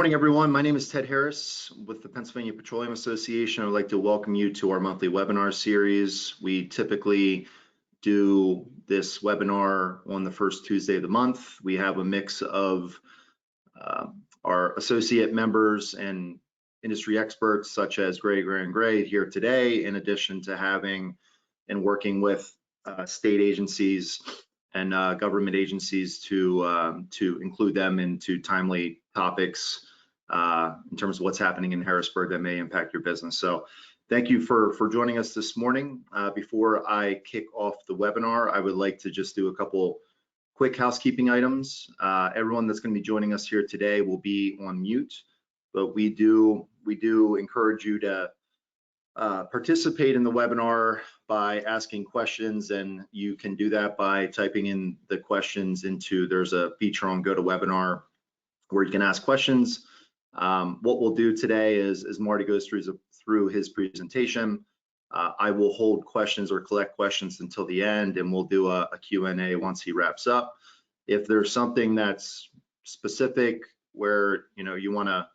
Morning, everyone. My name is Ted Harris with the Pennsylvania Petroleum Association. I'd like to welcome you to our monthly webinar series. We typically do this webinar on the first Tuesday of the month. We have a mix of our associate members and industry experts such as Gray here today, in addition to having and working with state agencies and government agencies to include them into timely topics in terms of what's happening in Harrisburg that may impact your business. So thank you for joining us this morning. Before I kick off the webinar, I would like to just do a couple quick housekeeping items. Everyone that's going to be joining us here today will be on mute, but we do encourage you to participate in the webinar by asking questions, and you can do that by typing in the questions there's a feature on GoToWebinar where you can ask questions. What we'll do today is, as Marty goes through his presentation, I will hold questions or collect questions until the end, and we'll do a Q&A once he wraps up. If there's something that's specific where you want to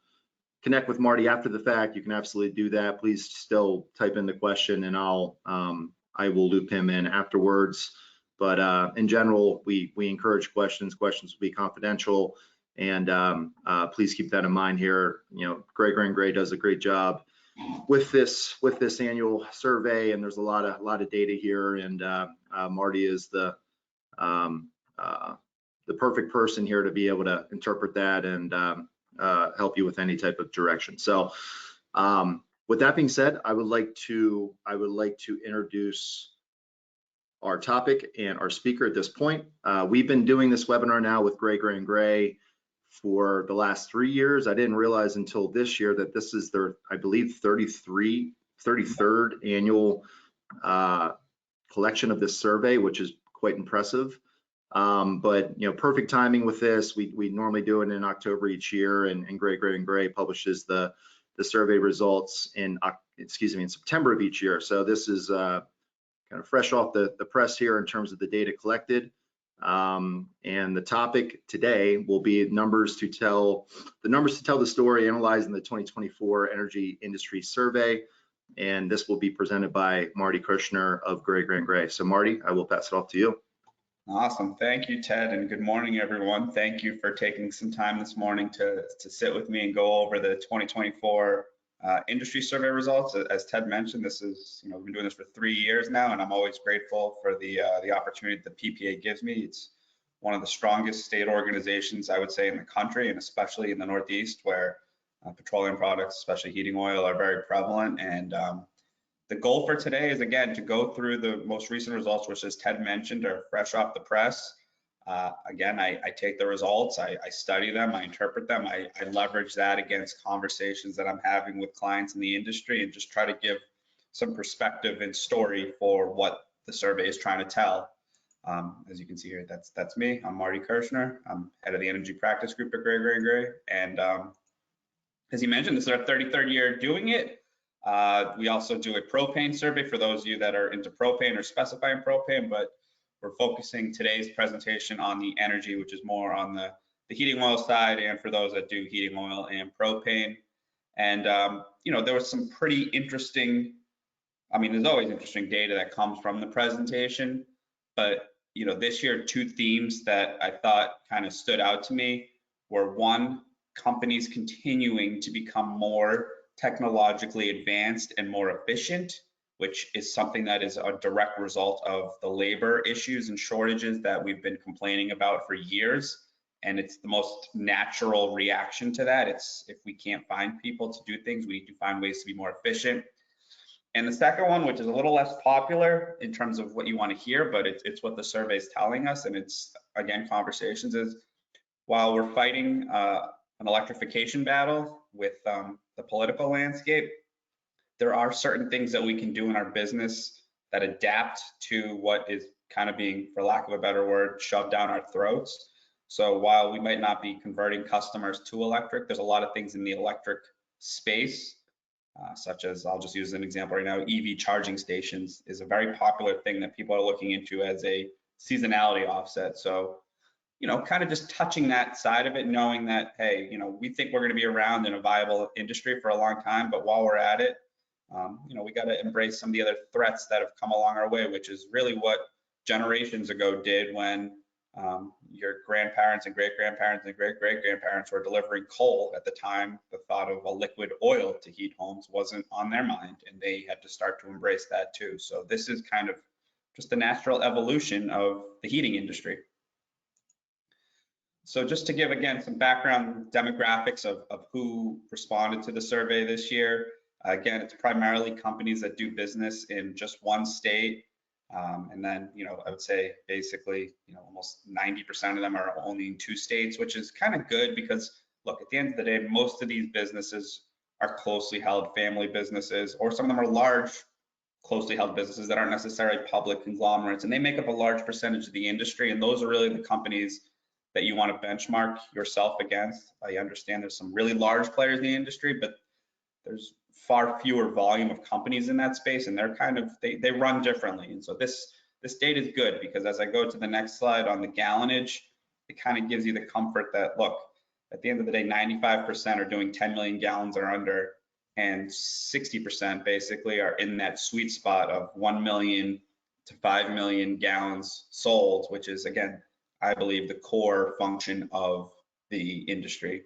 connect with Marty after the fact, you can absolutely do that. Please still type in the question, and I will loop him in afterwards. But in general, we encourage questions. Questions will be confidential, and please keep that in mind here. Gray does a great job with this annual survey, and there's a lot of data here, and Marty is the perfect person here to be able to interpret that and help you with any type of direction. So with that being said, I would like to introduce our topic and our speaker at this point. We've been doing this webinar now with Gray for the last 3 years. I didn't realize until this year that this is their, I believe, 33rd annual collection of this survey, which is quite impressive. But perfect timing with this. We normally do it in October each year, and Gray publishes the survey results in September of each year. So this is kind of fresh off the press here in terms of the data collected. And the topic today will be the numbers to tell the story, analyzing the 2024 energy industry survey. And this will be presented by Marty Kirshner of Gray. So Marty, I will pass it off to you. Awesome. Thank you, Ted, and good morning, everyone. Thank you for taking some time this morning to sit with me and go over the 2024 industry survey results. As Ted mentioned, this is, we've been doing this for 3 years now, and I'm always grateful for the opportunity that the PPA gives me. It's one of the strongest state organizations, I would say, in the country, and especially in the Northeast, where petroleum products, especially heating oil, are very prevalent. And the goal for today is, again, to go through the most recent results, which, as Ted mentioned, are fresh off the press. Again, I take the results, I study them, I interpret them, I leverage that against conversations that I'm having with clients in the industry, and just try to give some perspective and story for what the survey is trying to tell. As you can see here, that's me. I'm Marty Kirshner. I'm head of the energy practice group at Gray. And as you mentioned, this is our 33rd year doing it. We also do a propane survey for those of you that are into propane or specifying propane, but we're focusing today's presentation on the energy, which is more on the heating oil side, and for those that do heating oil and propane. And there was some pretty interesting, there's always interesting data that comes from the presentation, but this year, 2 themes that I thought kind of stood out to me were, one, companies continuing to become more technologically advanced and more efficient, which is something that is a direct result of the labor issues and shortages that we've been complaining about for years. And it's the most natural reaction to that. It's, if we can't find people to do things, we need to find ways to be more efficient. And the second one, which is a little less popular in terms of what you want to hear, but it's what the survey is telling us, and it's, again, conversations, is while we're fighting an electrification battle with the political landscape, there are certain things that we can do in our business that adapt to what is kind of being, for lack of a better word, shoved down our throats. So while we might not be converting customers to electric, there's a lot of things in the electric space, such as, I'll just use an example right now, EV charging stations is a very popular thing that people are looking into as a seasonality offset. So kind of just touching that side of it, knowing that, hey, we think we're going to be around in a viable industry for a long time, but while we're at it, we got to embrace some of the other threats that have come along our way, which is really what generations ago did when your grandparents and great-grandparents and great-great-grandparents were delivering coal. At the time, the thought of a liquid oil to heat homes wasn't on their mind, and they had to start to embrace that too. So this is kind of just the natural evolution of the heating industry. So just to give, again, some background demographics of who responded to the survey this year. Again, it's primarily companies that do business in just one state. And then, I would say basically, almost 90% of them are only in 2 states, which is kind of good because, look, at the end of the day, most of these businesses are closely held family businesses, or some of them are large, closely held businesses that aren't necessarily public conglomerates, and they make up a large percentage of the industry. And those are really the companies that you want to benchmark yourself against. I understand there's some really large players in the industry, but there's far fewer volume of companies in that space, and they're kind of, they run differently. And so this data is good because as I go to the next slide on the gallonage, it kind of gives you the comfort that, look, at the end of the day, 95% are doing 10 million gallons or under, and 60% basically are in that sweet spot of 1 million to 5 million gallons sold, which is, again, I believe, the core function of the industry.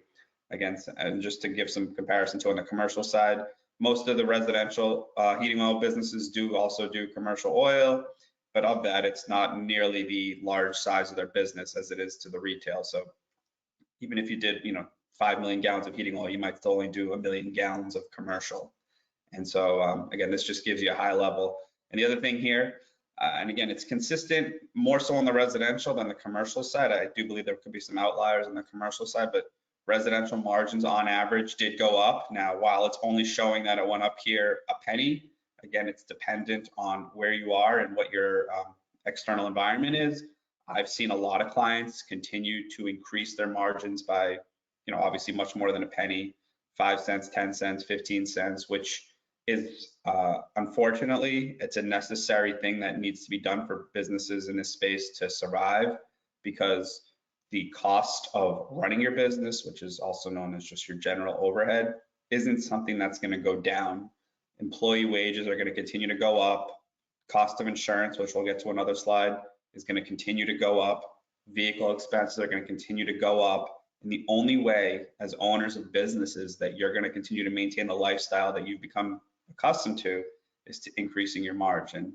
Again, and just to give some comparison to on the commercial side, most of the residential heating oil businesses do also do commercial oil, but of that, it's not nearly the large size of their business as it is to the retail. So even if you did, 5 million gallons of heating oil, you might still only do 1 million gallons of commercial. And so again, this just gives you a high level. And the other thing here, and again, it's consistent more so on the residential than the commercial side. I do believe there could be some outliers on the commercial side, but residential margins on average did go up. Now, while it's only showing that it went up here a penny, again, it's dependent on where you are and what your external environment is. I've seen a lot of clients continue to increase their margins by, obviously much more than a penny, 5 cents, 10 cents, 15 cents, which is unfortunately, it's a necessary thing that needs to be done for businesses in this space to survive, because the cost of running your business, which is also known as just your general overhead, isn't something that's going to go down. Employee wages are going to continue to go up. Cost of insurance, which we'll get to another slide, is going to continue to go up. Vehicle expenses are going to continue to go up. And the only way as owners of businesses that you're going to continue to maintain the lifestyle that you've become accustomed to is to increasing your margin.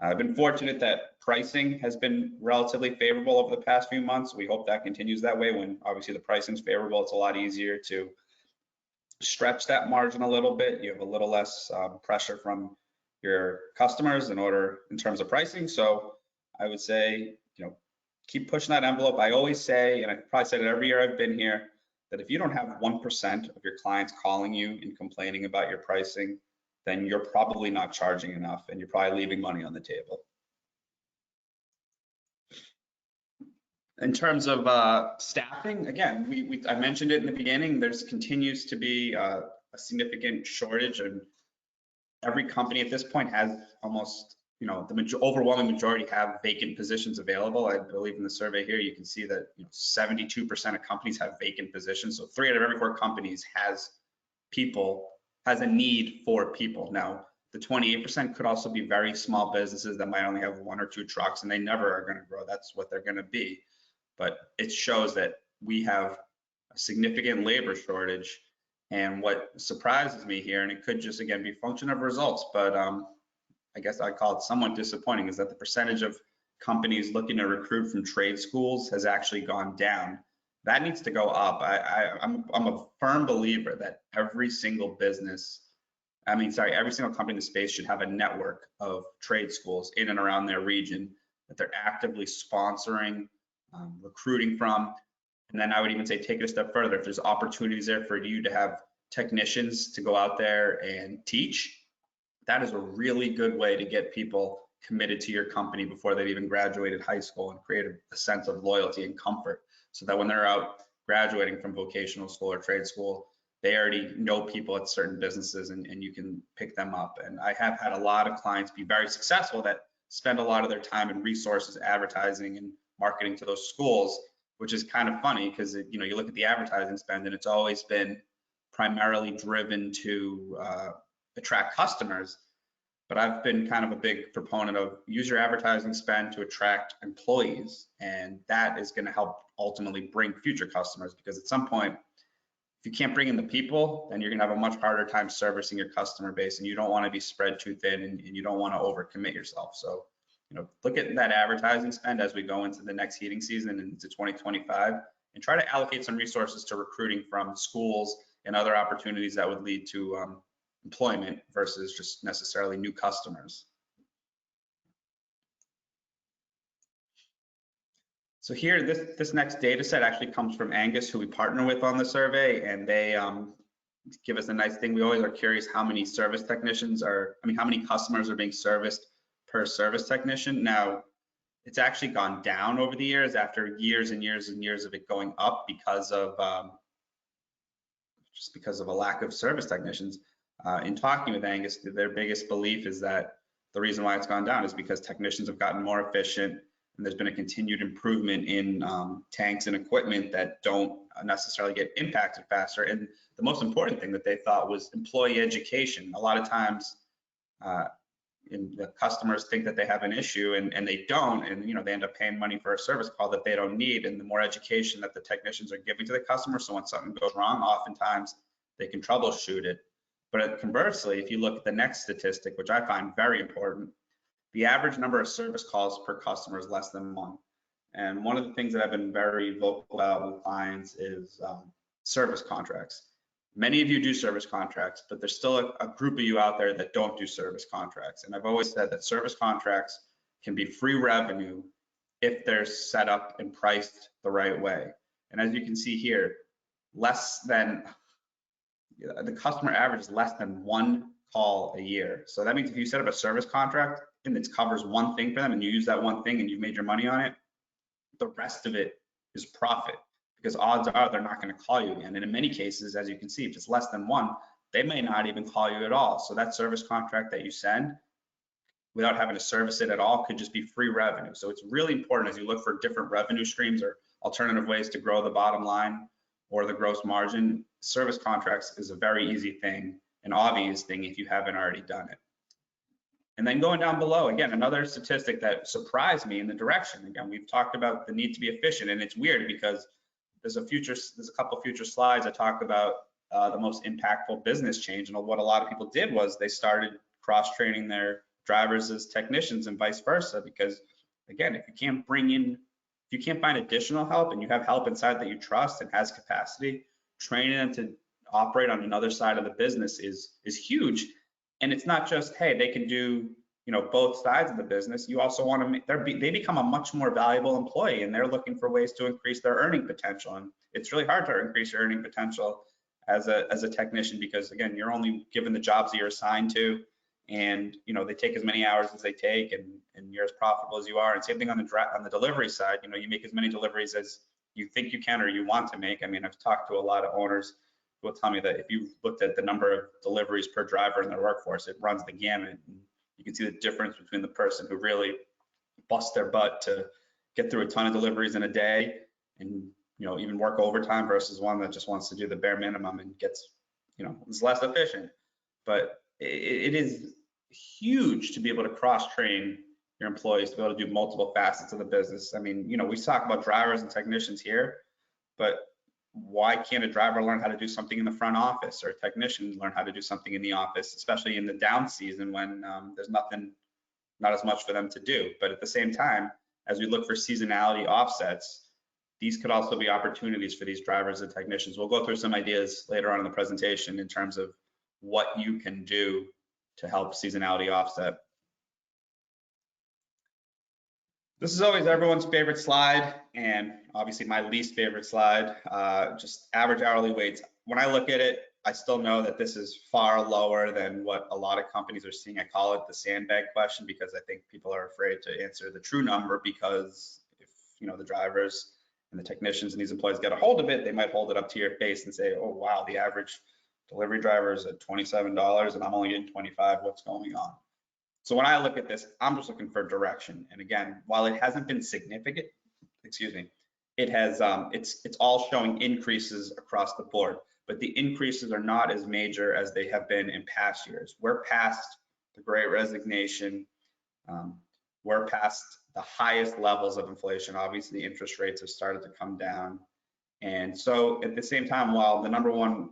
I've been fortunate that pricing has been relatively favorable over the past few months. We hope that continues that way. When obviously the pricing is favorable, it's a lot easier to stretch that margin a little bit. You have a little less pressure from your customers in terms of pricing. So I would say, keep pushing that envelope. I always say, and I probably said it every year I've been here, that if you don't have 1% of your clients calling you and complaining about your pricing, then you're probably not charging enough and you're probably leaving money on the table. In terms of staffing, again, I mentioned it in the beginning, there's continues to be a significant shortage, and every company at this point has almost, the overwhelming majority have vacant positions available. I believe in the survey here, you can see that 72% of companies have vacant positions. So 3 out of every 4 companies has a need for people. Now, the 28% could also be very small businesses that might only have 1 or 2 trucks, and they never are going to grow. That's what they're going to be. But it shows that we have a significant labor shortage. And what surprises me here, and it could just, again, be function of results, but I guess I'd call it somewhat disappointing, is that the percentage of companies looking to recruit from trade schools has actually gone down. That needs to go up. I'm a firm believer that every single company in the space should have a network of trade schools in and around their region that they're actively sponsoring, recruiting from. And then I would even say take it a step further. If there's opportunities there for you to have technicians to go out there and teach, that is a really good way to get people committed to your company before they've even graduated high school, and create a sense of loyalty and comfort, so that when they're out graduating from vocational school or trade school, they already know people at certain businesses and you can pick them up. And I have had a lot of clients be very successful that spend a lot of their time and resources advertising and marketing to those schools which is kind of funny because, you know, you look at the advertising spend and it's always been primarily driven to attract customers. But I've been kind of a big proponent of use your advertising spend to attract employees, and that is going to help ultimately bring future customers, because at some point, if you can't bring in the people, then you're going to have a much harder time servicing your customer base, and you don't want to be spread too thin, and you don't want to overcommit yourself. So, you know, look at that advertising spend as we go into the next heating season and into 2025, and try to allocate some resources to recruiting from schools and other opportunities that would lead to employment versus just necessarily new customers. So here, this next data set actually comes from Angus, who we partner with on the survey, and they give us a nice thing. We always are curious how many service technicians are, how many customers are being serviced per service technician. Now, it's actually gone down over the years after years and years and years of it going up because of just because of a lack of service technicians. In talking with Angus, their biggest belief is that the reason why it's gone down is because technicians have gotten more efficient, and there's been a continued improvement in tanks and equipment that don't necessarily get impacted faster. And the most important thing that they thought was employee education. A lot of times, the customers think that they have an issue and they don't, and you know, they end up paying money for a service call that they don't need. And the more education that the technicians are giving to the customer, so when something goes wrong, oftentimes they can troubleshoot it. But conversely, if you look at the next statistic, which I find very important, the average number of service calls per customer is less than 1. And one of the things that I've been very vocal about with clients is service contracts. Many of you do service contracts, but there's still a group of you out there that don't do service contracts. And I've always said that service contracts can be free revenue if they're set up and priced the right way. And as you can see here, the customer average is less than 1 call a year. So that means if you set up a service contract and it covers one thing for them and you use that one thing and you've made your money on it, the rest of it is profit, because odds are they're not going to call you again. And in many cases, as you can see, if it's less than 1, they may not even call you at all. So that service contract that you send without having to service it at all could just be free revenue. So it's really important as you look for different revenue streams or alternative ways to grow the bottom line or the gross margin. Service contracts is a very easy thing, an obvious thing if you haven't already done it. And then going down below, again, another statistic that surprised me in the direction. Again, we've talked about the need to be efficient, and it's weird because there's a couple future slides that talk about the most impactful business change. And what a lot of people did was they started cross-training their drivers as technicians and vice versa, because again, if you can't find additional help and you have help inside that you trust and has capacity, training them to operate on another side of the business is huge. And it's not just, hey, they can do, you know, both sides of the business. You also want to make they become a much more valuable employee, and they're looking for ways to increase their earning potential. And it's really hard to increase your earning potential as a technician, because again, you're only given the jobs that you're assigned to, and you know, they take as many hours as they take, and you're as profitable as you are. And same thing on the delivery side, you know, you make as many deliveries as you think you can or you want to make. I mean, I've talked to a lot of owners who will tell me that if you looked at the number of deliveries per driver in their workforce, it runs the gamut. And you can see the difference between the person who really busts their butt to get through a ton of deliveries in a day and, you know, even work overtime versus one that just wants to do the bare minimum and gets, you know, is less efficient. But it is huge to be able to cross-train your employees to be able to do multiple facets of the business. I mean, you know, we talk about drivers and technicians here, but why can't a driver learn how to do something in the front office, or a technician learn how to do something in the office, especially in the down season when there's not as much for them to do. But at the same time, as we look for seasonality offsets, these could also be opportunities for these drivers and technicians. We'll go through some ideas later on in the presentation in terms of what you can do to help seasonality offset. This is always everyone's favorite slide, and obviously my least favorite slide, just average hourly wages. When I look at it, I still know that this is far lower than what a lot of companies are seeing. I call it the sandbag question because I think people are afraid to answer the true number, because if, you know, the drivers and the technicians and these employees get a hold of it, they might hold it up to your face and say, oh, wow, the average delivery driver is at $27 and I'm only getting 25, what's going on? So when I look at this, I'm just looking for direction. And again, while it hasn't been significant, it has it's all showing increases across the board, but the increases are not as major as they have been in past years. We're past the Great Resignation. We're past the highest levels of inflation. Obviously, interest rates have started to come down. And so at the same time, while the number one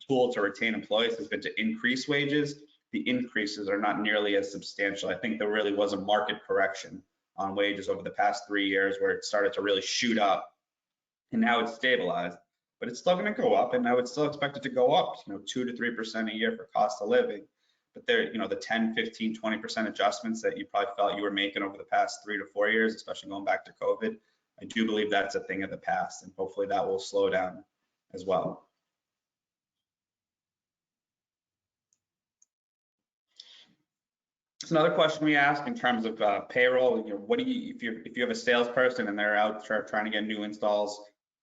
tool to retain employees has been to increase wages, the increases are not nearly as substantial. I think there really was a market correction on wages over the past 3 years where it started to really shoot up, and now it's stabilized, but it's still going to go up, and I would still expect it to go up, 2 to 3% a year for cost of living. But there, the 10, 15, 20% adjustments that you probably felt you were making over the past 3 to 4 years, especially going back to COVID, I do believe that's a thing of the past, and hopefully that will slow down as well. It's another question we ask in terms of payroll. What do you, if you have a salesperson and they're out trying to get new installs,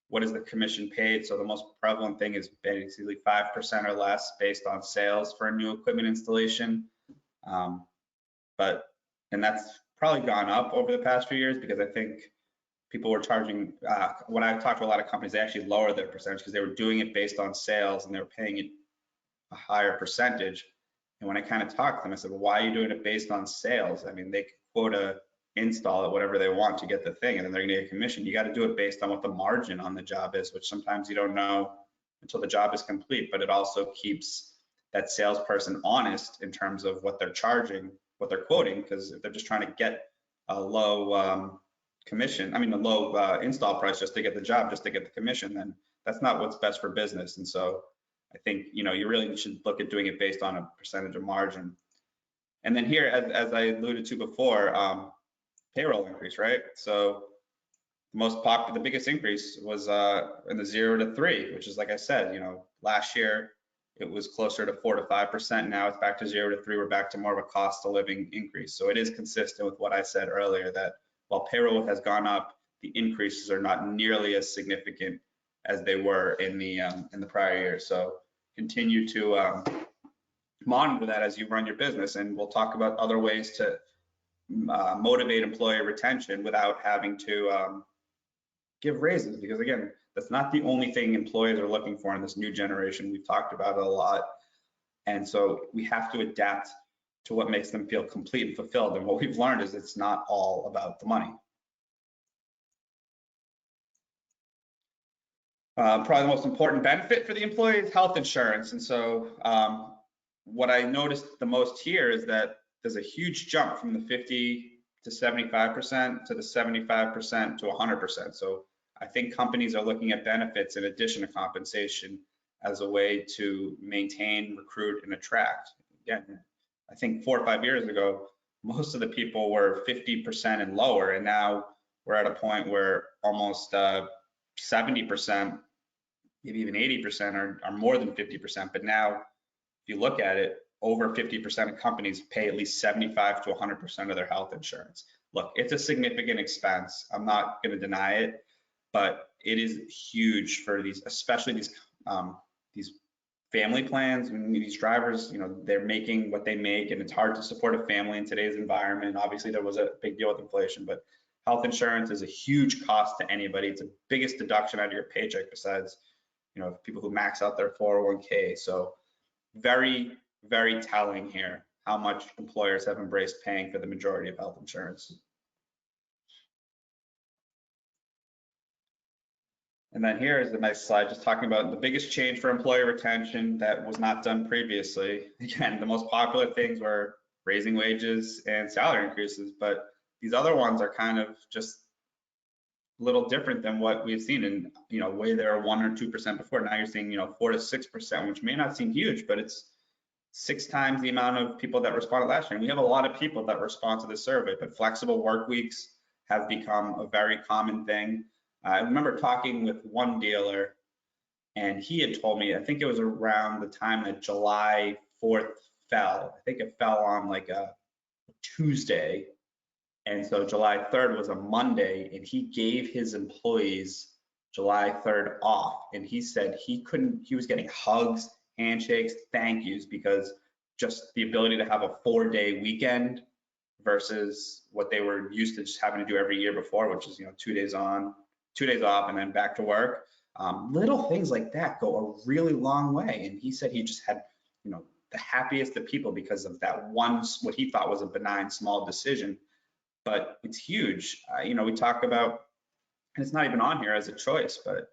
what is the commission paid? So the most prevalent thing is basically 5% or less based on sales for a new equipment installation. And that's probably gone up over the past few years because I think people were charging, when I talked to a lot of companies, they actually lowered their percentage because they were doing it based on sales and they were paying it a higher percentage. And when I kind of talked to them, I said, well, why are you doing it based on sales? I mean, they could quota install it, whatever they want to get the thing, and then they're gonna get a commission. You got to do it based on what the margin on the job is, which sometimes you don't know until the job is complete, but it also keeps that salesperson honest in terms of what they're charging, what they're quoting, because if they're just trying to get a low commission, a low install price just to get the job, just to get the commission, then that's not what's best for business. And so I think, you really should look at doing it based on a percentage of margin. And then here, as I alluded to before, payroll increase, right? So the biggest increase was in the 0 to 3, which is, like I said, last year it was closer to 4 to 5%. Now it's back to 0 to 3. We're back to more of a cost of living increase. So it is consistent with what I said earlier, that while payroll has gone up, the increases are not nearly as significant as they were in the prior year. So continue to monitor that as you run your business, and we'll talk about other ways to motivate employee retention without having to give raises, because again, that's not the only thing employees are looking for in this new generation. We've talked about it a lot, and so we have to adapt to what makes them feel complete and fulfilled. And what we've learned is it's not all about the money. Probably the most important benefit for the employee is health insurance. And so what I noticed the most here is that there's a huge jump from the 50 to 75% to the 75% to 100%. So I think companies are looking at benefits in addition to compensation as a way to maintain, recruit, and attract. Again, I think 4 or 5 years ago, most of the people were 50% and lower, and now we're at a point where almost 70%, maybe even 80% are more than 50%. But now, if you look at it, over 50% of companies pay at least 75 to 100% of their health insurance. Look, it's a significant expense. I'm not going to deny it, but it is huge for these, especially these family plans. And these drivers, they're making what they make, and it's hard to support a family in today's environment. Obviously, there was a big deal with inflation, but health insurance is a huge cost to anybody. It's the biggest deduction out of your paycheck besides, people who max out their 401k. So very, very telling here how much employers have embraced paying for the majority of health insurance. And then here is the next slide, just talking about the biggest change for employee retention that was not done previously. Again, the most popular things were raising wages and salary increases, but these other ones are kind of just a little different than what we've seen. And way there 1 or 2% before, now you're seeing 4 to 6%, which may not seem huge, but it's 6 times the amount of people that responded last year. And we have a lot of people that respond to the survey, but flexible work weeks have become a very common thing. I remember talking with one dealer, and he had told me, I think it was around the time that July 4th fell. I think it fell on like a Tuesday. And so July 3rd was a Monday, and he gave his employees July 3rd off. And he said he was getting hugs, handshakes, thank yous, because just the ability to have a 4-day weekend versus what they were used to just having to do every year before, which is 2 days on, 2 days off and then back to work. Little things like that go a really long way. And he said he just had, the happiest of people because of that one, what he thought was a benign small decision, but it's huge. We talk about, and it's not even on here as a choice, but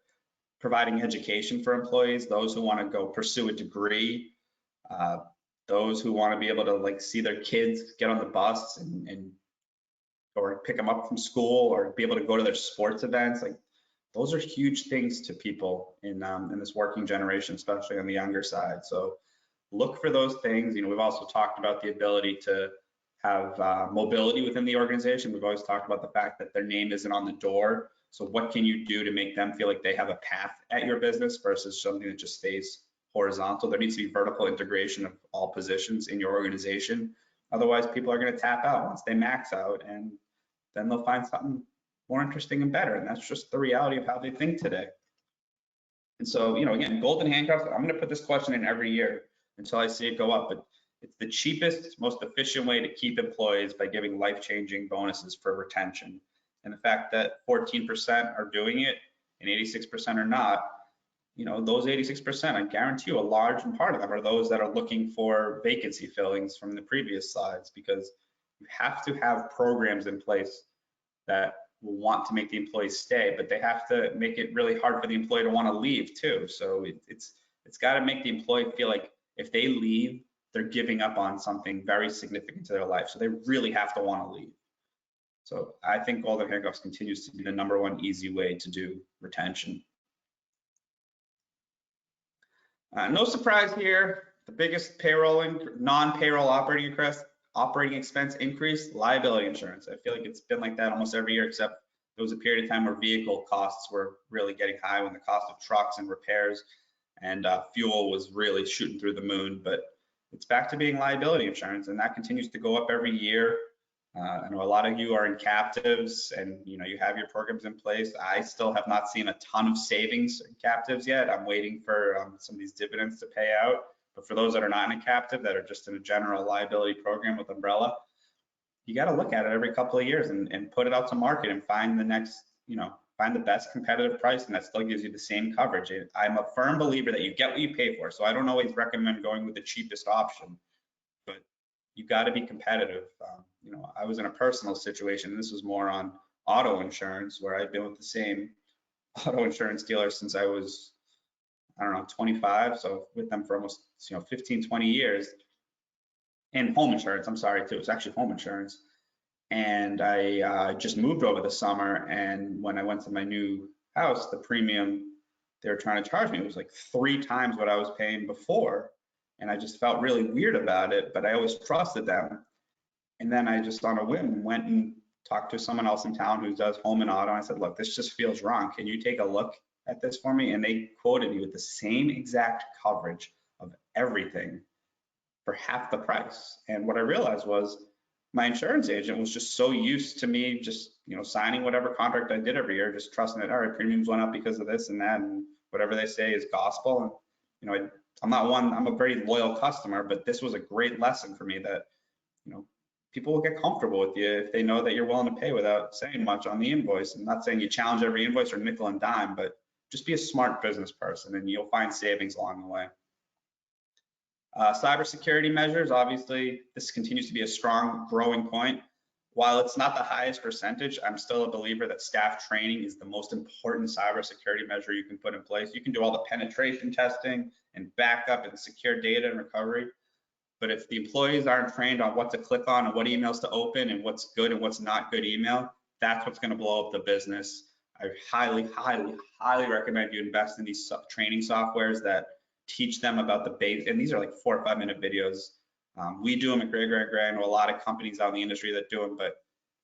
providing education for employees, those who want to go pursue a degree, those who want to be able to like see their kids get on the bus and or pick them up from school or be able to go to their sports events. Like those are huge things to people in this working generation, especially on the younger side. So look for those things. We've also talked about the ability to have mobility within the organization. We've always talked about the fact that their name isn't on the door. So what can you do to make them feel like they have a path at your business versus something that just stays horizontal? There needs to be vertical integration of all positions in your organization. Otherwise, people are going to tap out once they max out, and then they'll find something more interesting and better. And that's just the reality of how they think today. And so, again, golden handcuffs, I'm going to put this question in every year until I see it go up, but it's the cheapest, most efficient way to keep employees by giving life-changing bonuses for retention. And the fact that 14% are doing it and 86% are not, those 86%, I guarantee you a large part of them are those that are looking for vacancy fillings from the previous slides, because you have to have programs in place that will want to make the employees stay, but they have to make it really hard for the employee to want to leave too. So it's got to make the employee feel like if they leave, they're giving up on something very significant to their life. So they really have to want to leave. So I think golden handcuffs continues to be the #1 easy way to do retention. No surprise here, the biggest non-payroll operating expense increase, liability insurance. I feel like it's been like that almost every year, except there was a period of time where vehicle costs were really getting high when the cost of trucks and repairs and fuel was really shooting through the moon. But it's back to being liability insurance, and that continues to go up every year. I know a lot of you are in captives and you have your programs in place. I still have not seen a ton of savings in captives yet. I'm waiting for some of these dividends to pay out. But for those that are not in a captive, that are just in a general liability program with umbrella, you got to look at it every couple of years and put it out to market and find the next, find the best competitive price, and that still gives you the same coverage. I'm a firm believer that you get what you pay for. So I don't always recommend going with the cheapest option, but you got to be competitive. I was in a personal situation. This was more on auto insurance, where I've been with the same auto insurance dealer since I was, 25. So with them for almost, 15, 20 years. And home insurance, I'm sorry too, it was actually home insurance. And I just moved over the summer. And when I went to my new house, the premium they were trying to charge me was like 3 times what I was paying before. And I just felt really weird about it, but I always trusted them. And then I just on a whim went and talked to someone else in town who does home and auto. And I said, look, this just feels wrong. Can you take a look at this for me? And they quoted me with the same exact coverage of everything for half the price. And what I realized was my insurance agent was just so used to me just, signing whatever contract I did every year, just trusting that, all right, premiums went up because of this and that, and whatever they say is gospel. And, I'm a very loyal customer, but this was a great lesson for me that, people will get comfortable with you if they know that you're willing to pay without saying much on the invoice. I'm not saying you challenge every invoice or nickel and dime, but just be a smart business person and you'll find savings along the way. Cybersecurity measures, obviously, this continues to be a strong growing point. While it's not the highest percentage, I'm still a believer that staff training is the most important cybersecurity measure you can put in place. You can do all the penetration testing and backup and secure data and recovery. But if the employees aren't trained on what to click on and what emails to open and what's good and what's not good email, that's what's going to blow up the business. I highly, highly, highly recommend you invest in these training softwares that teach them about the base. And these are like 4 or 5 minute videos. We do them at Gray. I know a lot of companies out in the industry that do them, but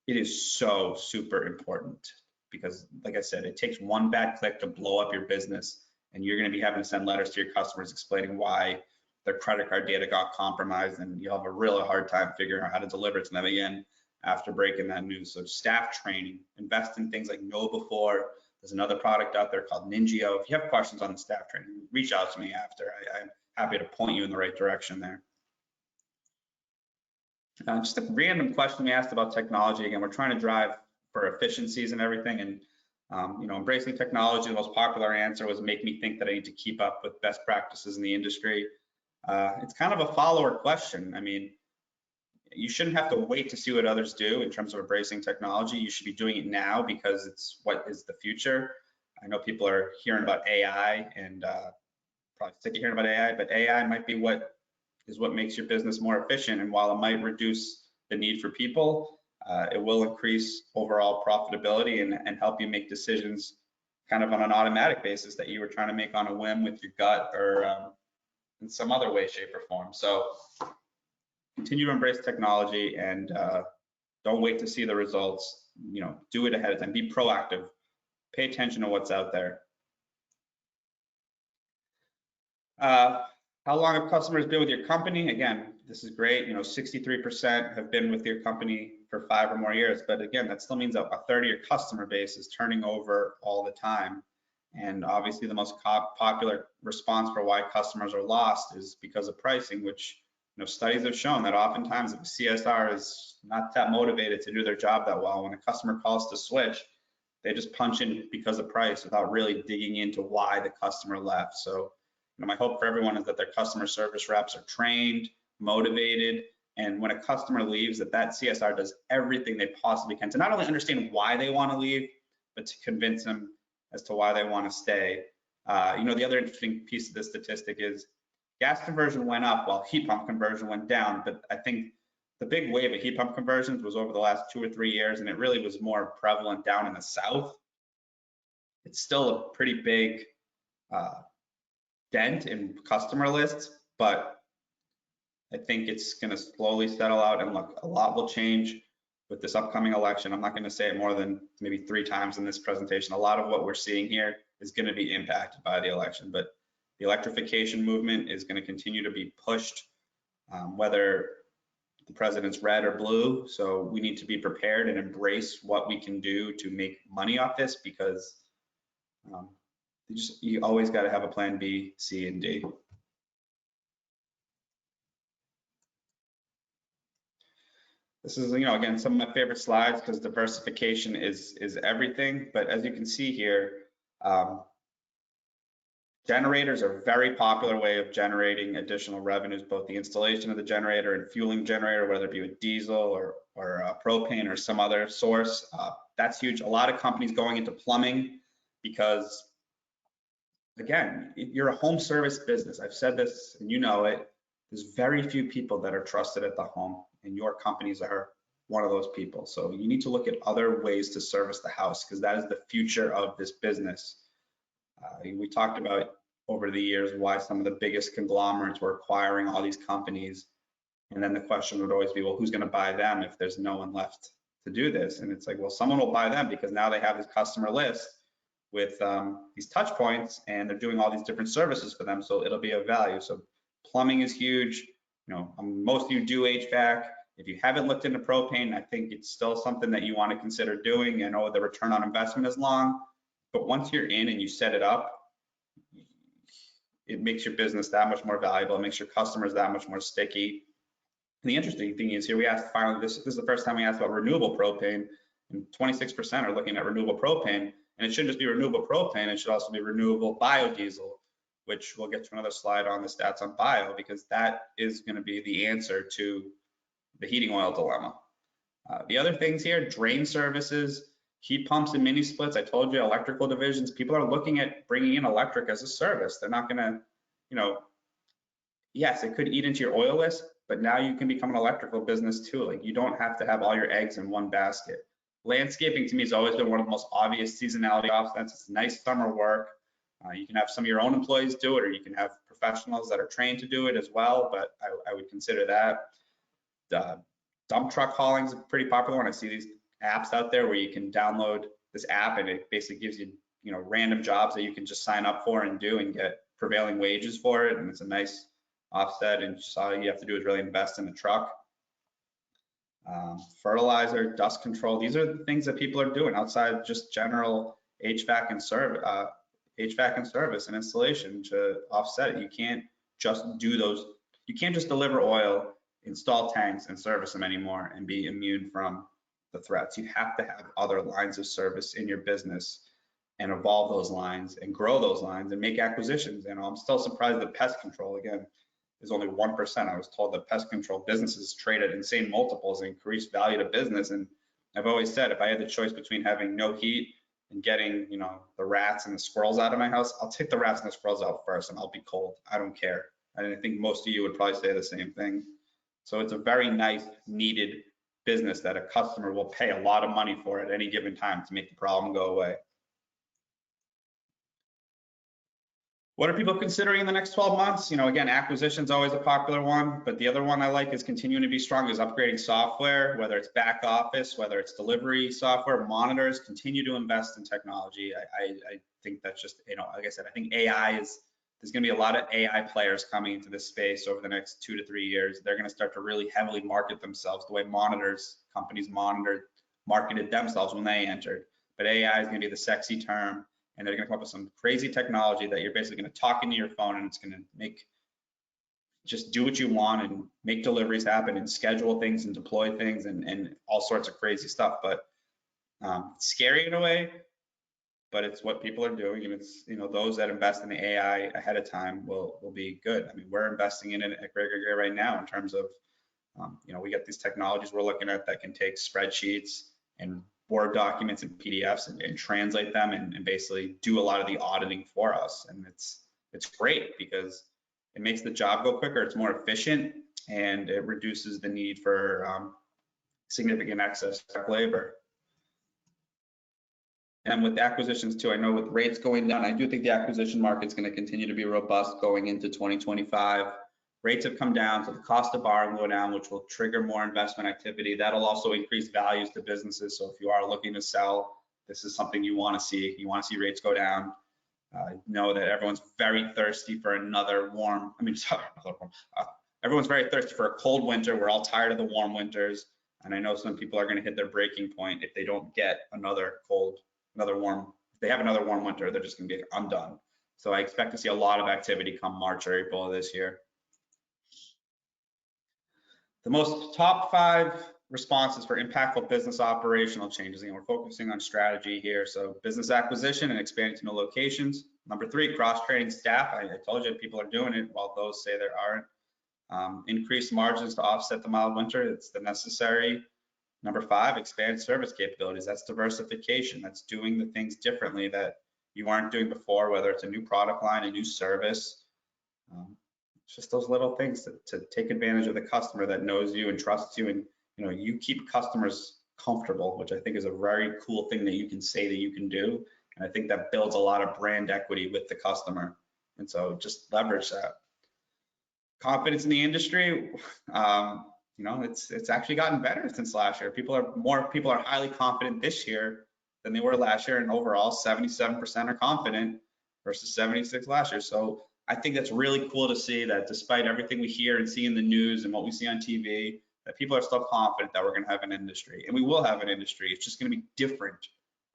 it is so super important because, like I said, it takes one bad click to blow up your business, and you're going to be having to send letters to your customers explaining why their credit card data got compromised, and you'll have a really hard time figuring out how to deliver it to them again after breaking that news. So staff training, invest in things like Know Before. There's another product out there called Ningio. If you have questions on the staff training, reach out to me after. I'm happy to point you in the right direction there. Just a random question we asked about technology. Again, we're trying to drive for efficiencies and everything, and Embracing technology, the most popular answer was make me think that I need to keep up with best practices in the industry. It's kind of a follower question. I mean, you shouldn't have to wait to see what others do in terms of embracing technology. You should be doing it now because it's what is the future. I know people are hearing about AI and probably sick of hearing about AI, but AI might be what makes your business more efficient. And while it might reduce the need for people, it will increase overall profitability and help you make decisions kind of on an automatic basis that you were trying to make on a whim with your gut or in some other way, shape, or form. So continue to embrace technology and don't wait to see the results. Do it ahead of time. Be proactive. Pay attention to what's out there. How long have customers been with your company? Again, this is great. 63% have been with your company for 5 or more years. But again, that still means a third of your customer base is turning over all the time. And obviously the most popular response for why customers are lost is because of pricing, which studies have shown that oftentimes if a CSR is not that motivated to do their job that well, when a customer calls to switch, they just punch in because of price without really digging into why the customer left. So my hope for everyone is that their customer service reps are trained, motivated, and when a customer leaves, that CSR does everything they possibly can to not only understand why they want to leave, but to convince them as to why they want to stay. The other interesting piece of this statistic is gas conversion went up while heat pump conversion went down, but I think the big wave of heat pump conversions was over the last 2 or 3 years, and it really was more prevalent down in the South. It's still a pretty big dent in customer lists, but I think it's going to slowly settle out, and look, a lot will change with this upcoming election. I'm not going to say it more than maybe 3 times in this presentation. A lot of what we're seeing here is going to be impacted by the election, but the electrification movement is going to continue to be pushed, whether the president's red or blue. So we need to be prepared and embrace what we can do to make money off this, because you always got to have a plan B, C, and D. This is, again, some of my favorite slides because diversification is everything. But as you can see here, generators are a very popular way of generating additional revenues, both the installation of the generator and fueling generator, whether it be with diesel or propane or some other source. That's huge. A lot of companies going into plumbing because, again, you're a home service business. I've said this and you know it. There's very few people that are trusted at the home, and your companies are one of those people. So you need to look at other ways to service the house, because that is the future of this business. We talked about over the years why some of the biggest conglomerates were acquiring all these companies. And then the question would always be, well, who's going to buy them if there's no one left to do this? And it's like, well, someone will buy them because now they have this customer list with these touch points, and they're doing all these different services for them. So it'll be of value. So plumbing is huge. Most of you do HVAC. If you haven't looked into propane, I think it's still something that you want to consider doing. I know the return on investment is long, but once you're in and you set it up, it makes your business that much more valuable. It makes your customers that much more sticky. And the interesting thing is here, we asked finally, this is the first time we asked about renewable propane, and 26% are looking at renewable propane. And it shouldn't just be renewable propane, it should also be renewable biodiesel, which we'll get to another slide on the stats on bio, because that is going to be the answer to the heating oil dilemma. The other things here, drain services, heat pumps and mini splits. I told you, electrical divisions, people are looking at bringing in electric as a service. They're not going to, yes, it could eat into your oil list, but now you can become an electrical business too. Like, you don't have to have all your eggs in one basket. Landscaping to me has always been one of the most obvious seasonality offsets. It's nice summer work. You can have some of your own employees do it, or you can have professionals that are trained to do it as well, but I would consider that. Dump truck hauling is a pretty popular one. I see these apps out there where you can download this app, and it basically gives you, random jobs that you can just sign up for and do and get prevailing wages for it. And it's a nice offset, and just all you have to do is really invest in the truck. Fertilizer, dust control, these are the things that people are doing outside just general HVAC and service and installation to offset it. You can't just do those. You can't just deliver oil, install tanks, and service them anymore and be immune from the threats. You have to have other lines of service in your business. and evolve those lines and grow those lines and make acquisitions. And I'm still surprised that pest control, again, is only 1%. I was told that pest control businesses trade at insane multiples and increase value to business. And I've always said, if I had the choice between having no heat and getting, you know, the rats and the squirrels out of my house, I'll take the rats and the squirrels out first, and I'll be cold. I don't care. And I think most of you would probably say the same thing. So it's a very nice, needed business that a customer will pay a lot of money for at any given time to make the problem go away. What are people considering in the next 12 months? You know, again, acquisition is always a popular one, but the other one I like is continuing to be strong is upgrading software, whether it's back office, whether it's delivery software, monitors, continue to invest in technology. I think that's just, you know, like I said, I think there's going to be a lot of AI players coming into this space over the next 2 to 3 years. They're going to start to really heavily market themselves the way companies marketed themselves when they entered. But AI is going to be the sexy term. And they're going to come up with some crazy technology that you're basically going to talk into your phone, and it's going to just do what you want and make deliveries happen and schedule things and deploy things and all sorts of crazy stuff. But it's scary in a way, but it's what people are doing. And it's, you know, those that invest in the AI ahead of time will be good. I mean, we're investing in it at Gray right now in terms of, you know, we got these technologies we're looking at that can take spreadsheets and Word documents and PDFs and translate them and basically do a lot of the auditing for us. And it's great because it makes the job go quicker, it's more efficient, and it reduces the need for significant excess labor. And with acquisitions too, I know with rates going down, I do think the acquisition market's going to continue to be robust going into 2025. Rates have come down, so the cost of borrowing will go down, which will trigger more investment activity. That'll also increase values to businesses. So if you are looking to sell, this is something you want to see. You want to see rates go down. Know that everyone's very thirsty for everyone's very thirsty for a cold winter. We're all tired of the warm winters. And I know some people are going to hit their breaking point if they don't get if they have another warm winter, they're just going to be undone. So I expect to see a lot of activity come March or April of this year. The top 5 responses for impactful business operational changes. And we're focusing on strategy here. So business acquisition and expanding to new locations. Number 3, cross-training staff. I told you people are doing it while those say there aren't. Increase margins to offset the mild winter. It's the necessary. Number 5, expand service capabilities. That's diversification. That's doing the things differently that you aren't doing before, whether it's a new product line, a new service. It's just those little things to take advantage of the customer that knows you and trusts you, and you know, you keep customers comfortable, which I think is a very cool thing that you can say that you can do. And I think that builds a lot of brand equity with the customer. And so just leverage that. Confidence in the industry, you know, it's actually gotten better since last year. More people are highly confident this year than they were last year, and overall 77% are confident versus 76 last year. So I think that's really cool to see that despite everything we hear and see in the news and what we see on TV, that people are still confident that we're going to have an industry, and we will have an industry. It's just going to be different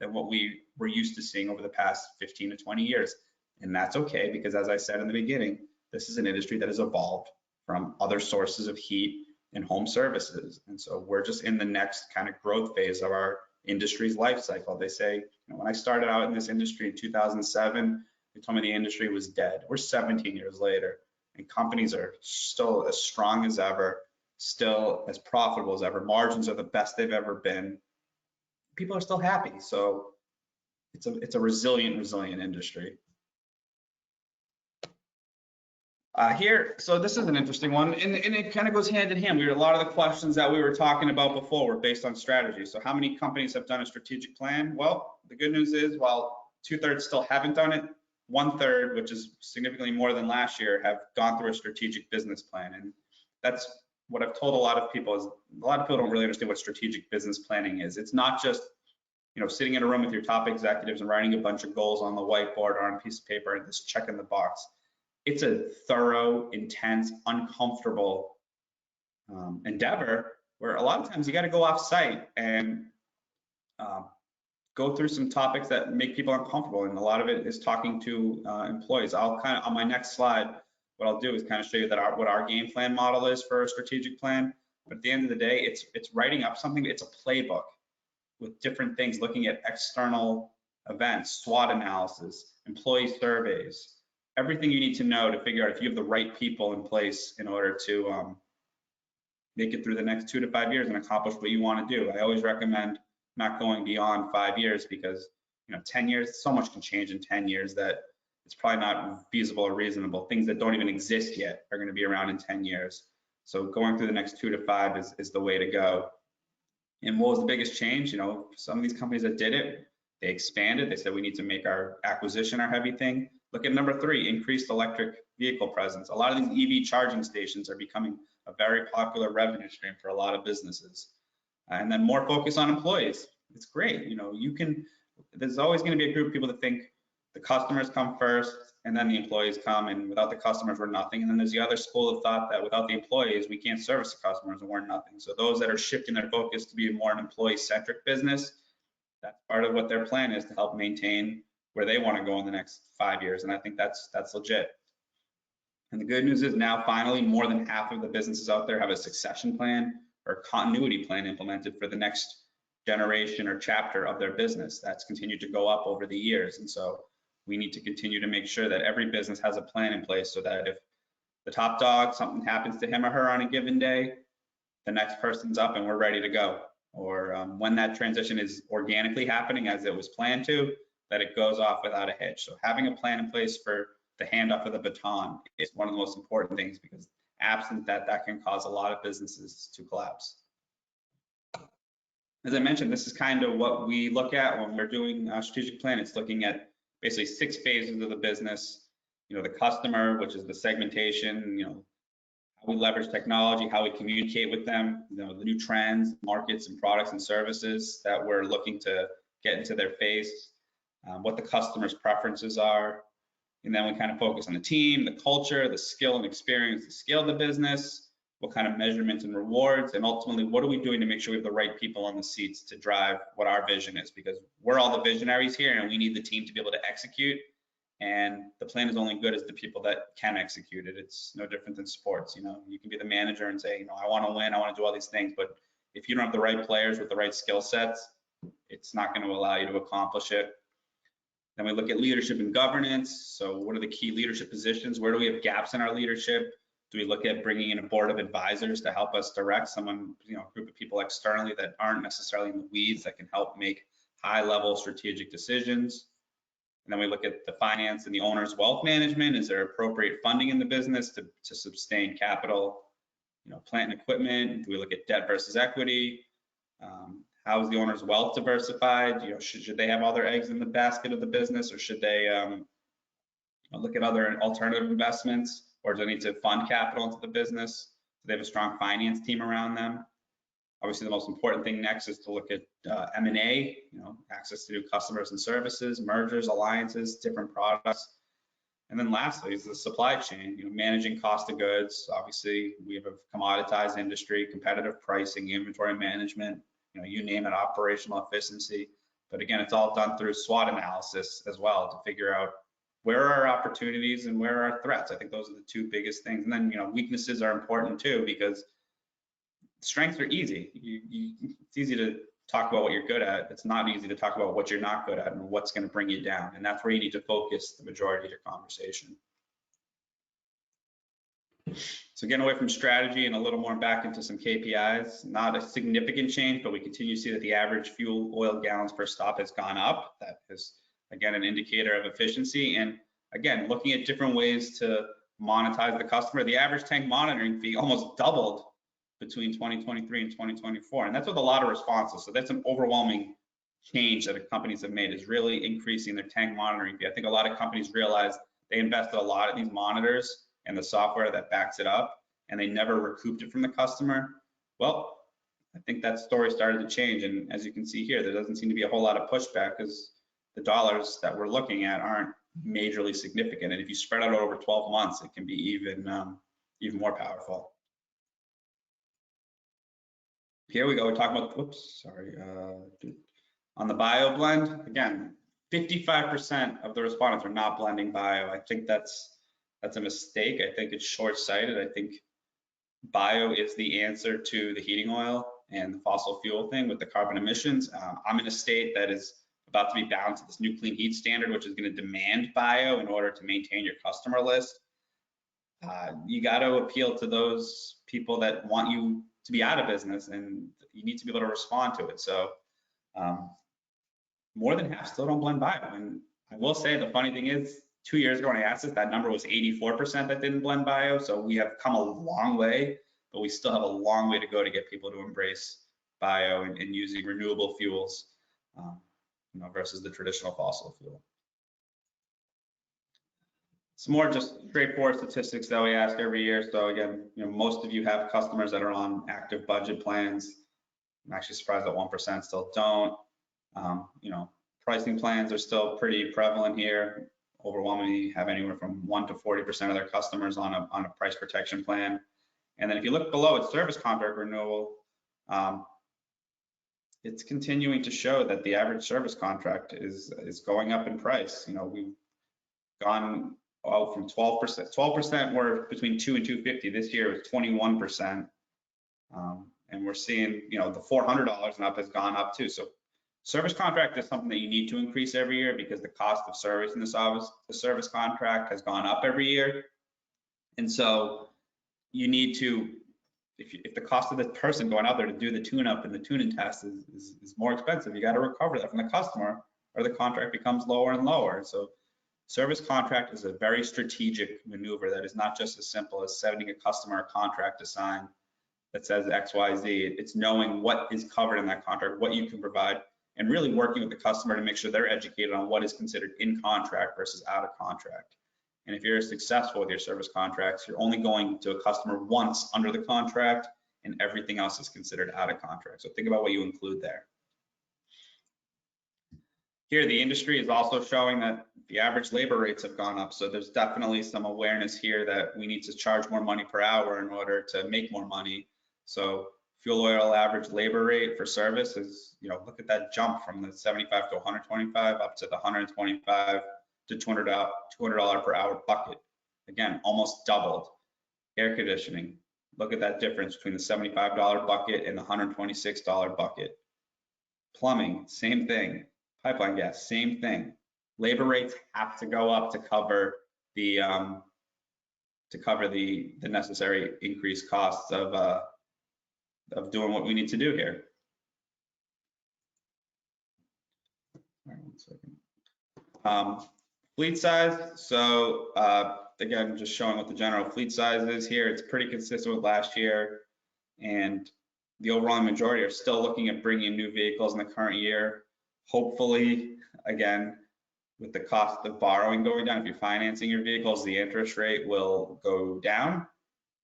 than what we were used to seeing over the past 15 to 20 years. And that's okay, because as I said in the beginning, this is an industry that has evolved from other sources of heat and home services. And so we're just in the next kind of growth phase of our industry's life cycle. They say, you know, when I started out in this industry in 2007, they told me the industry was dead. We're 17 years later, and companies are still as strong as ever, still as profitable as ever. Margins are the best they've ever been. People are still happy. So it's a resilient industry. So this is an interesting one, and it kind of goes hand in hand. A lot of the questions that we were talking about before were based on strategy. So how many companies have done a strategic plan? Well, the good news is, while 2/3 still haven't done it, 1/3, which is significantly more than last year, have gone through a strategic business plan. And that's what I've told a lot of people is a lot of people don't really understand what strategic business planning is. It's not just, you know, sitting in a room with your top executives and writing a bunch of goals on the whiteboard or on a piece of paper and just checking the box. It's a thorough, intense, uncomfortable endeavor where a lot of times you got to go off site and go through some topics that make people uncomfortable. And a lot of it is talking to employees. I'll kind of, on my next slide, what I'll do is kind of show you that what our game plan model is for a strategic plan. But at the end of the day, it's writing up something. It's a playbook with different things, looking at external events, SWOT analysis, employee surveys, everything you need to know to figure out if you have the right people in place in order to make it through the next 2 to 5 years and accomplish what you want to do. I always recommend not going beyond 5 years because 10 years, so much can change in 10 years that it's probably not feasible or reasonable. Things that don't even exist yet are going to be around in 10 years. So going through the next 2 to 5 is the way to go. And what was the biggest change? Some of these companies that did it, they expanded. They said we need to make our acquisition our heavy thing. Look at number 3, increased electric vehicle presence. A lot of these EV charging stations are becoming a very popular revenue stream for a lot of businesses. And then more focus on employees. It's great. There's always going to be a group of people that think the customers come first and then the employees come, and without the customers we're nothing. And then there's the other school of thought that without the employees we can't service the customers and we're nothing. So those that are shifting their focus to be more an employee-centric business, that's part of what their plan is, to help maintain where they want to go in the next 5 years. And I think that's legit. And the good news is now finally more than half of the businesses out there have a succession plan or continuity plan implemented for the next generation or chapter of their business. That's continued to go up over the years. And so we need to continue to make sure that every business has a plan in place so that if the top dog, something happens to him or her on a given day, the next person's up and we're ready to go. Or when that transition is organically happening as it was planned to, that it goes off without a hitch. So having a plan in place for the handoff of the baton is one of the most important things, because absent that, that can cause a lot of businesses to collapse. As I mentioned, this is kind of what we look at when we're doing a strategic plan. It's looking at basically 6 phases of the business. The customer, which is the segmentation, how we leverage technology, how we communicate with them, the new trends, markets and products and services that we're looking to get into their face, what the customer's preferences are. And then we kind of focus on the team, the culture, the skill and experience to scale the business, what kind of measurements and rewards, and ultimately, what are we doing to make sure we have the right people on the seats to drive what our vision is, because we're all the visionaries here and we need the team to be able to execute. And the plan is only good as the people that can execute it. It's no different than sports. You can be the manager and say, I want to win, I want to do all these things, but if you don't have the right players with the right skill sets, it's not going to allow you to accomplish it. Then we look at leadership and governance. So what are the key leadership positions? Where do we have gaps in our leadership? Do we look at bringing in a board of advisors to help us direct someone, a group of people externally that aren't necessarily in the weeds, that can help make high-level strategic decisions? And then we look at the finance and the owner's wealth management. Is there appropriate funding in the business to sustain capital, plant and equipment? Do we look at debt versus equity? How is the owner's wealth diversified? Should they have all their eggs in the basket of the business, or should they look at other alternative investments, or do they need to fund capital into the business? Do they have a strong finance team around them? Obviously, the most important thing next is to look at M&A, access to new customers and services, mergers, alliances, different products. And then lastly is the supply chain, managing cost of goods. Obviously, we have a commoditized industry, competitive pricing, inventory management, you name it, operational efficiency. But again, it's all done through SWOT analysis as well to figure out where are our opportunities and where are our threats. I think those are the 2 biggest things. And then, weaknesses are important too, because strengths are easy. It's easy to talk about what you're good at. It's not easy to talk about what you're not good at and what's going to bring you down. And that's where you need to focus the majority of your conversation. So getting away from strategy and a little more back into some KPIs, not a significant change, but we continue to see that the average fuel oil gallons per stop has gone up. That is, again, an indicator of efficiency. And again, looking at different ways to monetize the customer, the average tank monitoring fee almost doubled between 2023 and 2024. And that's with a lot of responses. So that's an overwhelming change that companies have made, is really increasing their tank monitoring fee. I think a lot of companies realize they invested a lot in these monitors and the software that backs it up, and they never recouped it from the customer. Well, I think that story started to change. And as you can see here, there doesn't seem to be a whole lot of pushback, because the dollars that we're looking at aren't majorly significant. And if you spread out over 12 months, it can be even more powerful. Here we go. We're talking about, on the bio blend. Again, 55% of the respondents are not blending bio. I think that's a mistake. I think it's short-sighted. I think bio is the answer to the heating oil and the fossil fuel thing with the carbon emissions. I'm in a state that is about to be bound to this new clean heat standard, which is going to demand bio in order to maintain your customer list. You got to appeal to those people that want you to be out of business, and you need to be able to respond to it. So more than half still don't blend bio. And I will say the funny thing is, 2 years ago when I asked this, that number was 84% that didn't blend bio. So we have come a long way, but we still have a long way to go to get people to embrace bio and using renewable fuels, versus the traditional fossil fuel. Some more just straightforward statistics that we ask every year. So again, most of you have customers that are on active budget plans. I'm actually surprised that 1% still don't. Pricing plans are still pretty prevalent here. Overwhelmingly have anywhere from 1 to 40% of their customers on a price protection plan. And then if you look below at service contract renewal, it's continuing to show that the average service contract is going up in price. We've gone from 12%. 12% were between 2 and 250. This year it was 21%. And we're seeing, the $400 and up has gone up too. So service contract is something that you need to increase every year because the cost of service in the service contract has gone up every year. And so you need to, if the cost of the person going out there to do the tune-up and the tune-in test is more expensive, you got to recover that from the customer or the contract becomes lower and lower. So service contract is a very strategic maneuver that is not just as simple as sending a customer a contract to sign that says XYZ. It's knowing what is covered in that contract, what you can provide, and really working with the customer to make sure they're educated on what is considered in contract versus out of contract. And if you're successful with your service contracts, you're only going to a customer once under the contract, and everything else is considered out of contract. So think about what you include there. Here, the industry is also showing that the average labor rates have gone up. So there's definitely some awareness here that we need to charge more money per hour in order to make more money. So fuel oil average labor rate for service is, look at that jump from the 75 to 125 up to the 125 to $200 per hour bucket. Again, almost doubled. Air conditioning, look at that difference between the $75 bucket and the $126 bucket. Plumbing, same thing. Pipeline gas, same thing. Labor rates have to go up to cover the necessary increased costs of doing what we need to do here. All right, 1 second. Fleet size. So again, just showing what the general fleet size is here. It's pretty consistent with last year, and the overwhelming majority are still looking at bringing in new vehicles in the current year. Hopefully, again, with the cost of borrowing going down, if you're financing your vehicles, the interest rate will go down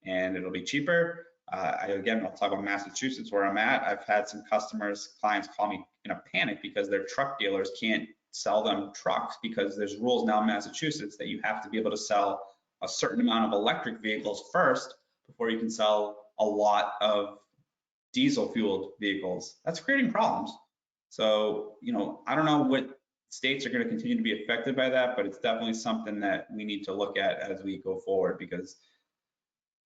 and it'll be cheaper. Again, I'll talk about Massachusetts where I'm at. I've had some clients call me in a panic because their truck dealers can't sell them trucks because there's rules now in Massachusetts that you have to be able to sell a certain amount of electric vehicles first before you can sell a lot of diesel fueled vehicles. That's creating problems. So, I don't know what states are going to continue to be affected by that, but it's definitely something that we need to look at as we go forward, because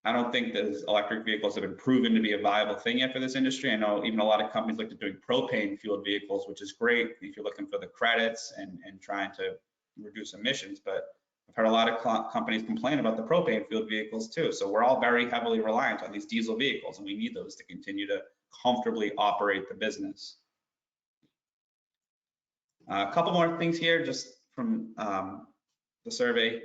I don't think that electric vehicles have been proven to be a viable thing yet for this industry. I know even a lot of companies look at doing propane fueled vehicles, which is great if you're looking for the credits and trying to reduce emissions, but I've heard a lot of companies complain about the propane fueled vehicles too. So we're all very heavily reliant on these diesel vehicles, and we need those to continue to comfortably operate the business. A couple more things here just from the survey.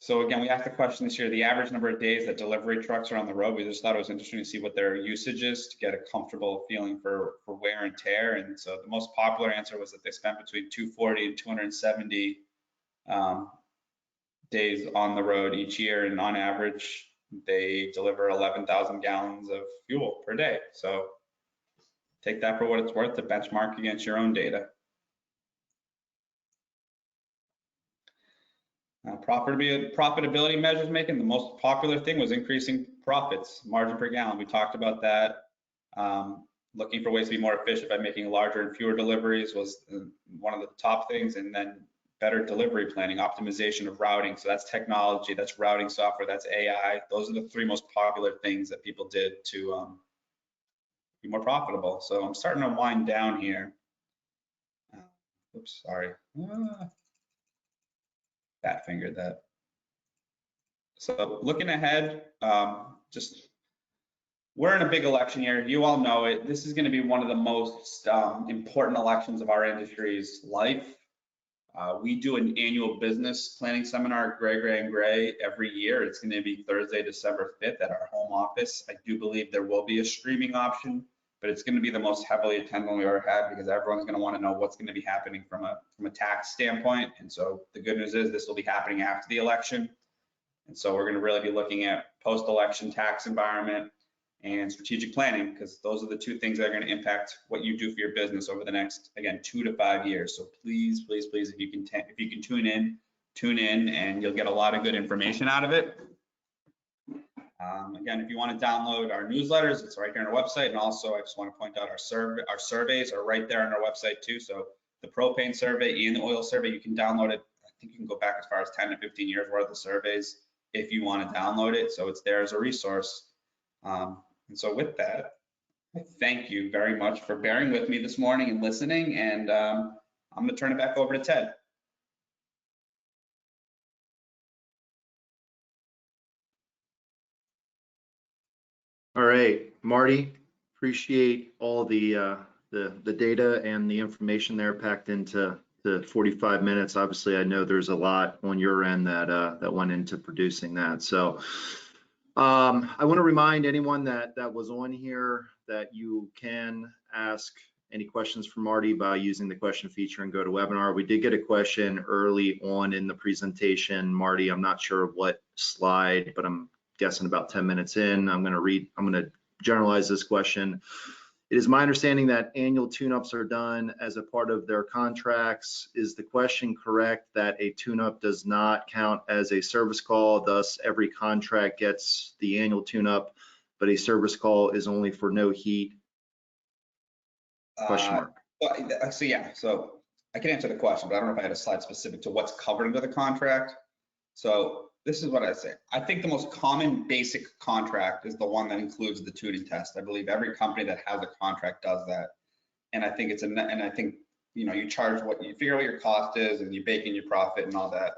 So again, we asked the question this year, the average number of days that delivery trucks are on the road. We just thought it was interesting to see what their usage is to get a comfortable feeling for wear and tear. And so the most popular answer was that they spent between 240 and 270 days on the road each year. And on average, they deliver 11,000 gallons of fuel per day. So take that for what it's worth to benchmark against your own data. Profitability measures making, the most popular thing was increasing profits, margin per gallon. We talked about that. Looking for ways to be more efficient by making larger and fewer deliveries was one of the top things. And then better delivery planning, optimization of routing. So that's technology, that's routing software, that's AI. Those are the 3 most popular things that people did to be more profitable. So I'm starting to wind down here. oops, sorry. Fat fingered that. So looking ahead, just we're in a big election year. You all know it. This is going to be one of the most important elections of our industry's life. We do an annual business planning seminar at Gray and Gray every year. It's going to be Thursday, December 5th at our home office. I do believe there will be a streaming option, but it's going to be the most heavily attended one we ever had because everyone's going to want to know what's going to be happening from a tax standpoint. And so the good news is this will be happening after the election. And so we're going to really be looking at post-election tax environment and strategic planning, because those are the two things that are going to impact what you do for your business over the next, again, 2 to 5 years. So please, please, please, if you can tune in, and you'll get a lot of good information out of it. Again, if you want to download our newsletters, it's right here on our website. And also, I just want to point out our surveys are right there on our website too. So the propane survey and the oil survey, you can download it. I think you can go back as far as 10 to 15 years worth of surveys if you want to download it. So it's there as a resource. And so with that, I thank you very much for bearing with me this morning and listening. And I'm going to turn it back over to Ted. All right, Marty, appreciate all the data and the information there packed into the 45 minutes. Obviously, I know there's a lot on your end that went into producing that. So I want to remind anyone that was on here that you can ask any questions for Marty by using the question feature and go to webinar. We did get a question early on in the presentation, Marty. I'm not sure what slide, but I'm guessing about 10 minutes in. I'm going to generalize this question. It is my understanding that annual tune-ups are done as a part of their contracts. Is the question correct that a tune-up does not count as a service call? Thus, every contract gets the annual tune-up, but a service call is only for no heat? Question mark. So yeah, so I can answer the question, but I don't know if I had a slide specific to what's covered under the contract. So this is what I say. I think the most common basic contract is the one that includes the tuning test. I believe every company that has a contract does that. And I think I think, you know, you charge what you figure what your cost is and you bake in your profit and all that.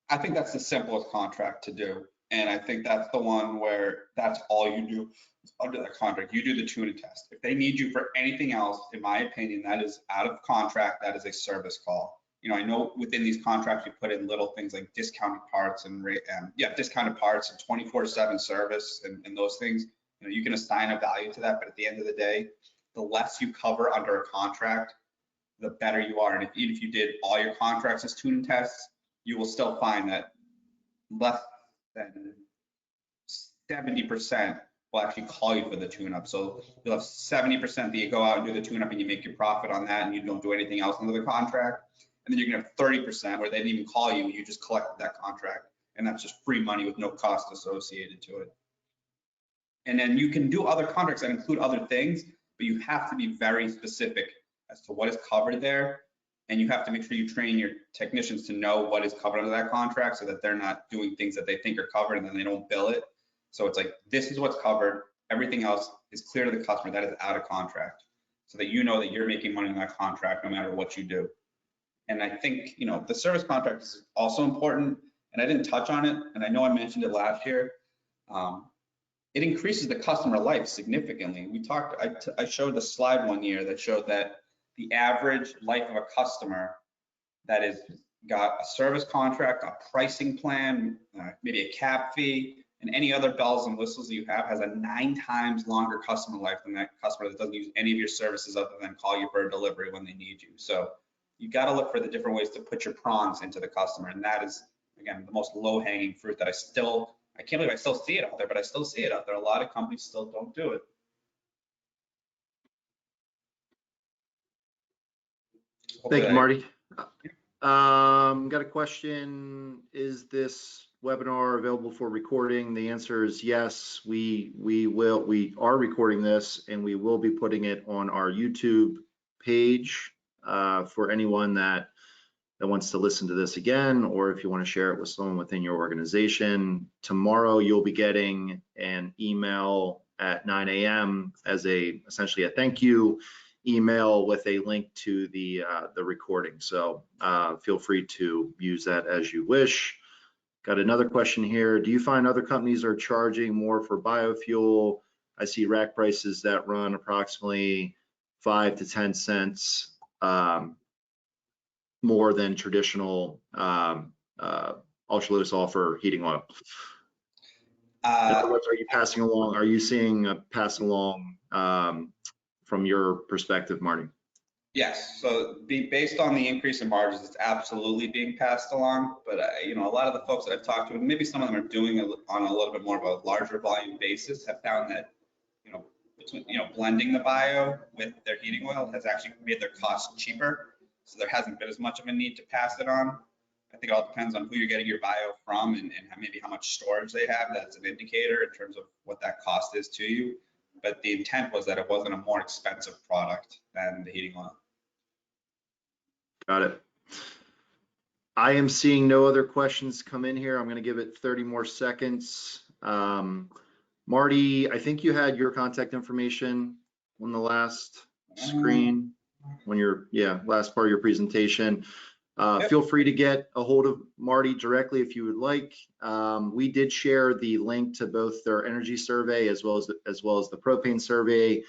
I think that's the simplest contract to do. And I think that's the one where that's all you do under that contract. You do the tuning test. If they need you for anything else, in my opinion, that is out of contract. That is a service call. You know, I know within these contracts, you put in little things like discounted parts and discounted parts and 24/7 service and those things. You know, you can assign a value to that, but at the end of the day, the less you cover under a contract, the better you are. And even if you did all your contracts as tuning tests, you will still find that less than 70% will actually call you for the tune-up. So you'll have 70% that you go out and do the tune-up and you make your profit on that and you don't do anything else under the contract. And then you're gonna have 30% where they didn't even call you, you just collected that contract. And that's just free money with no cost associated to it. And then you can do other contracts that include other things, but you have to be very specific as to what is covered there. And you have to make sure you train your technicians to know what is covered under that contract so that they're not doing things that they think are covered and then they don't bill it. So it's like, this is what's covered. Everything else is clear to the customer that is out of contract so that you know that you're making money on that contract no matter what you do. And I think, you know, the service contract is also important, and I didn't touch on it, and I know I mentioned it last year. It increases the customer life significantly. I showed the slide one year that showed that the average life of a customer that is got a service contract, a pricing plan, maybe a cap fee, and any other bells and whistles that you have has a 9 times longer customer life than that customer that doesn't use any of your services other than call you for a delivery when they need you. So you got to look for the different ways to put your prongs into the customer. And that is, again, the most low-hanging fruit that I can't believe I still see it out there, but I still see it out there. A lot of companies still don't do it. Thank you, Marty. Got a question. Is this webinar available for recording? The answer is yes. We are recording this and we will be putting it on our YouTube page for anyone that wants to listen to this again, or if you want to share it with someone within your organization. Tomorrow you'll be getting an email at 9 a.m. as essentially a thank you email with a link to the recording. So feel free to use that as you wish. Got another question here. Do you find other companies are charging more for biofuel? I see rack prices that run approximately 5 to 10 cents more than traditional ultra-low sulfur heating oil. In other words, are you passing along? Are you seeing a pass along from your perspective, Marty? Yes, so based on the increase in margins, it's absolutely being passed along. But you know, a lot of the folks that I've talked to, and maybe some of them are doing it on a little bit more of a larger volume basis, have found that blending the bio with their heating oil has actually made their costs cheaper. So there hasn't been as much of a need to pass it on. I think it all depends on who you're getting your bio from and maybe how much storage they have. That's an indicator in terms of what that cost is to you. But the intent was that it wasn't a more expensive product than the heating oil. Got it. I am seeing no other questions come in here. I'm going to give it 30 more seconds. Marty, I think you had your contact information on the last screen when last part of your presentation. Yep. Feel free to get a hold of Marty directly if you would like. We did share the link to both their energy survey as well as the propane survey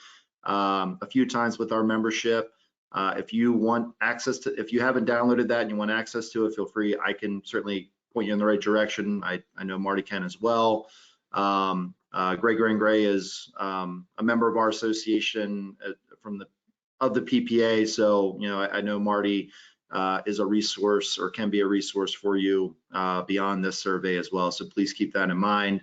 a few times with our membership. If you want access to, if you haven't downloaded that and you want access to it, feel free. I can certainly point you in the right direction. I know Marty can as well. Gregory and Gray is a member of our association of the PPA. So, you know, I know Marty is a resource or can be a resource for you beyond this survey as well. So please keep that in mind.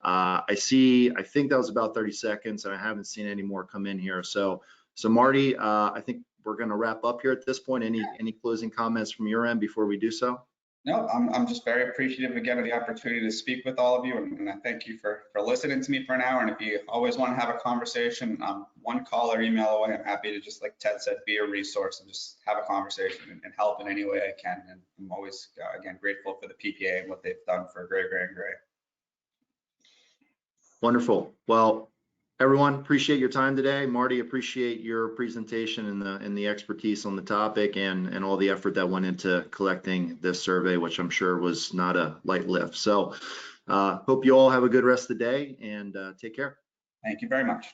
I think that was about 30 seconds and I haven't seen any more come in here. So Marty, I think we're going to wrap up here at this point. Any closing comments from your end before we do so? No, I'm just very appreciative again of the opportunity to speak with all of you, and I thank you for listening to me for an hour. And if you always want to have a conversation, one call or email away. I'm happy to, just like Ted said, be a resource and just have a conversation and help in any way I can. And I'm always again grateful for the PPA and what they've done for Gregory and Gray. Wonderful. Well, everyone, appreciate your time today. Marty, appreciate your presentation and the expertise on the topic and all the effort that went into collecting this survey, which I'm sure was not a light lift. So hope you all have a good rest of the day and take care. Thank you very much.